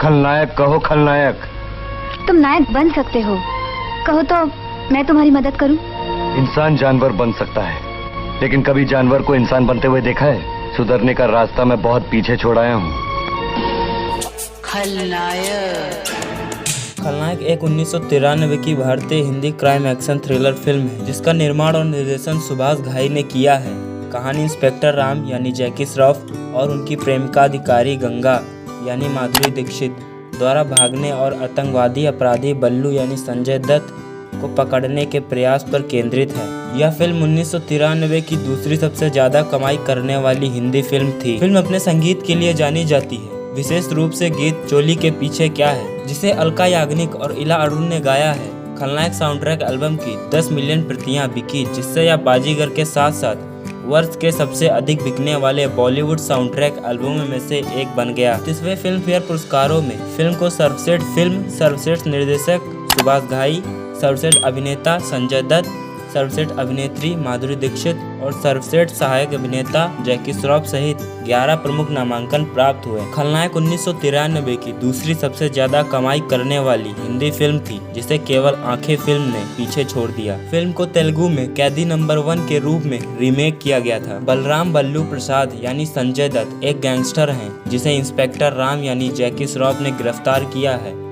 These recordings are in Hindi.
खलनायक कहो खलनायक। तुम नायक बन सकते हो, कहो तो मैं तुम्हारी मदद करूं। इंसान जानवर बन सकता है, लेकिन कभी जानवर को इंसान बनते हुए देखा है? सुधरने का रास्ता मैं बहुत पीछे छोड़ आया हूँ। खलनायक एक 1993 की भारतीय Hindi crime action thriller film है जिसका निर्माण और निर्देशन सुभाष घाई ने किया है। कहानी इंस्पेक्टर राम यानी जैकी श्रॉफ और उनकी प्रेमिका अधिकारी गंगा यानी माधुरी दीक्षित द्वारा भागने और आतंकवादी अपराधी बल्लू यानी संजय दत्त को पकड़ने के प्रयास पर केंद्रित है। यह फिल्म 1993 की दूसरी सबसे ज्यादा कमाई करने वाली हिंदी फिल्म थी। फिल्म अपने संगीत के लिए जानी जाती है, विशेष रूप से गीत चोली के पीछे क्या है, जिसे अलका याग्निक और इला अरुण ने गाया है। खलनायक साउंड ट्रैक एल्बम की 10 मिलियन प्रतियां बिकी, जिससे यह बाजीगर के साथ साथ वर्ष के सबसे अधिक बिकने वाले बॉलीवुड साउंड ट्रैक एल्बमों में से एक बन गया। 30वें फिल्म फेयर पुरस्कारों में फिल्म को सर्वश्रेष्ठ फिल्म, सर्वश्रेष्ठ निर्देशक सुभाष घाई, सर्वश्रेष्ठ अभिनेता संजय दत्त, सर्वश्रेष्ठ अभिनेत्री माधुरी दीक्षित और सर्वश्रेष्ठ सहायक अभिनेता जैकी श्रॉफ सहित 11 प्रमुख नामांकन प्राप्त हुए। खलनायक 1993 की दूसरी सबसे ज्यादा कमाई करने वाली हिंदी फिल्म थी, जिसे केवल आंखें फिल्म ने पीछे छोड़ दिया। फिल्म को तेलुगु में कैदी नंबर 1 के रूप में रीमेक किया गया था। बलराम बल्लू प्रसाद यानी संजय दत्त एक गैंगस्टर हैं, जिसे इंस्पेक्टर राम यानी जैकी श्रॉफ ने गिरफ्तार किया है।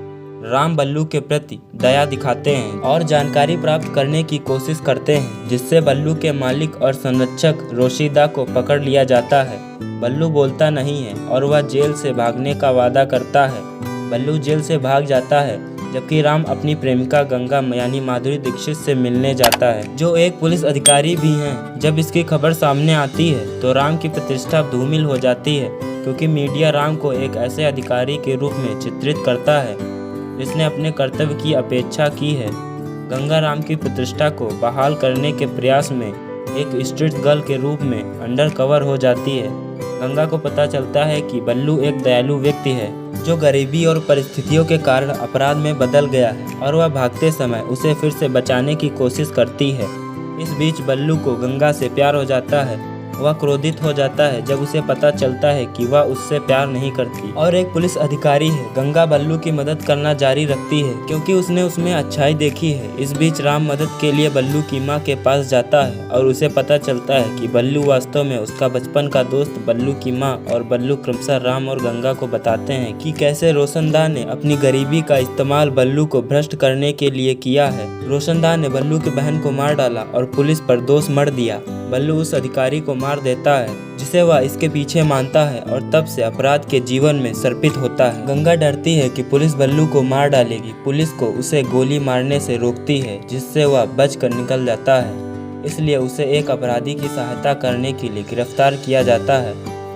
राम बल्लू के प्रति दया दिखाते हैं और जानकारी प्राप्त करने की कोशिश करते हैं, जिससे बल्लू के मालिक और संरक्षक रोशिदा को पकड़ लिया जाता है। बल्लू बोलता नहीं है और वह जेल से भागने का वादा करता है। बल्लू जेल से भाग जाता है, जबकि राम अपनी प्रेमिका गंगा यानी माधुरी दीक्षित से मिलने जाता है, जो एक पुलिस अधिकारी भी हैं। जब इसकी खबर सामने आती है तो राम की प्रतिष्ठा धूमिल हो जाती है, क्योंकि मीडिया राम को एक ऐसे अधिकारी के रूप में चित्रित करता है जिसने अपने कर्तव्य की अपेक्षा की है। गंगा राम की प्रतिष्ठा को बहाल करने के प्रयास में एक स्ट्रीट गर्ल के रूप में अंडर कवर हो जाती है। गंगा को पता चलता है कि बल्लू एक दयालु व्यक्ति है जो गरीबी और परिस्थितियों के कारण अपराध में बदल गया है, और वह भागते समय उसे फिर से बचाने की कोशिश करती है। इस बीच बल्लू को गंगा से प्यार हो जाता है। वह क्रोधित हो जाता है जब उसे पता चलता है कि वह उससे प्यार नहीं करती और एक पुलिस अधिकारी है। गंगा बल्लू की मदद करना जारी रखती है क्योंकि उसने उसमें अच्छाई देखी है। इस बीच राम मदद के लिए बल्लू की मां के पास जाता है और उसे पता चलता है कि बल्लू वास्तव में उसका बचपन का दोस्त बल्लू की मां, और बल्लू क्रमशः राम और गंगा को बताते हैं कि कैसे रोशनदान ने अपनी गरीबी का इस्तेमाल बल्लू को भ्रष्ट करने के लिए किया है। रोशनदान ने बल्लू की बहन को मार डाला और पुलिस पर दोष मढ़ दिया। बल्लू उस अधिकारी को मार देता है जिसे वह इसके पीछे मानता है, और तब से अपराध के जीवन में सर्पित होता है। गंगा डरती है कि पुलिस बल्लू को मार डालेगी। पुलिस को उसे गोली मारने से रोकती है, जिससे वह बच कर निकल जाता है। इसलिए उसे एक अपराधी की सहायता करने के लिए गिरफ्तार किया जाता है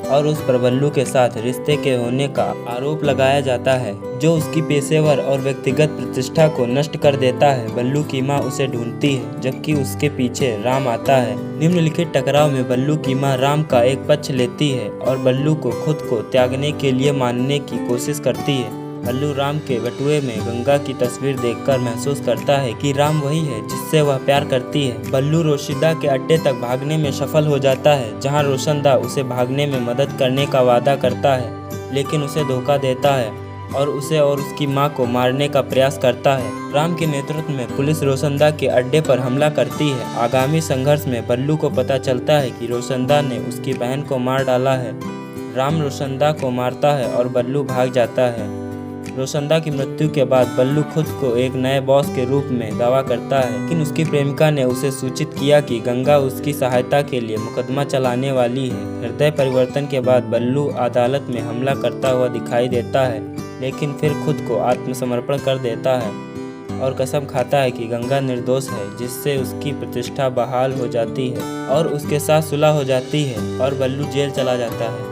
और उस पर बल्लू के साथ रिश्ते के होने का आरोप लगाया जाता है, जो उसकी पेशेवर और व्यक्तिगत प्रतिष्ठा को नष्ट कर देता है। बल्लू की मां उसे ढूंढती है, जबकि उसके पीछे राम आता है। निम्नलिखित टकराव में बल्लू की मां राम का एक पक्ष लेती है और बल्लू को खुद को त्यागने के लिए मानने की कोशिश करती है। बल्लू राम के बटुए में गंगा की तस्वीर देखकर महसूस करता है कि राम वही है जिससे वह प्यार करती है। बल्लू रोशिदा के अड्डे तक भागने में सफल हो जाता है, जहां रोशनदा उसे भागने में मदद करने का वादा करता है, लेकिन उसे धोखा देता है और उसे और उसकी मां को मारने का प्रयास करता है। राम के नेतृत्व में पुलिस रोशनदा के अड्डे पर हमला करती है। आगामी संघर्ष में बल्लू को पता चलता है कि रोशनदा ने उसकी बहन को मार डाला है। राम रोशनदा को मारता है और बल्लू भाग जाता है। रोशनदा की मृत्यु के बाद बल्लू खुद को एक नए बॉस के रूप में दावा करता है, लेकिन उसकी प्रेमिका ने उसे सूचित किया कि गंगा उसकी सहायता के लिए मुकदमा चलाने वाली है। हृदय परिवर्तन के बाद बल्लू अदालत में हमला करता हुआ दिखाई देता है, लेकिन फिर खुद को आत्मसमर्पण कर देता है और कसम खाता है कि गंगा निर्दोष है, जिससे उसकी प्रतिष्ठा बहाल हो जाती है और उसके साथ सुलह हो जाती है और बल्लू जेल चला जाता है।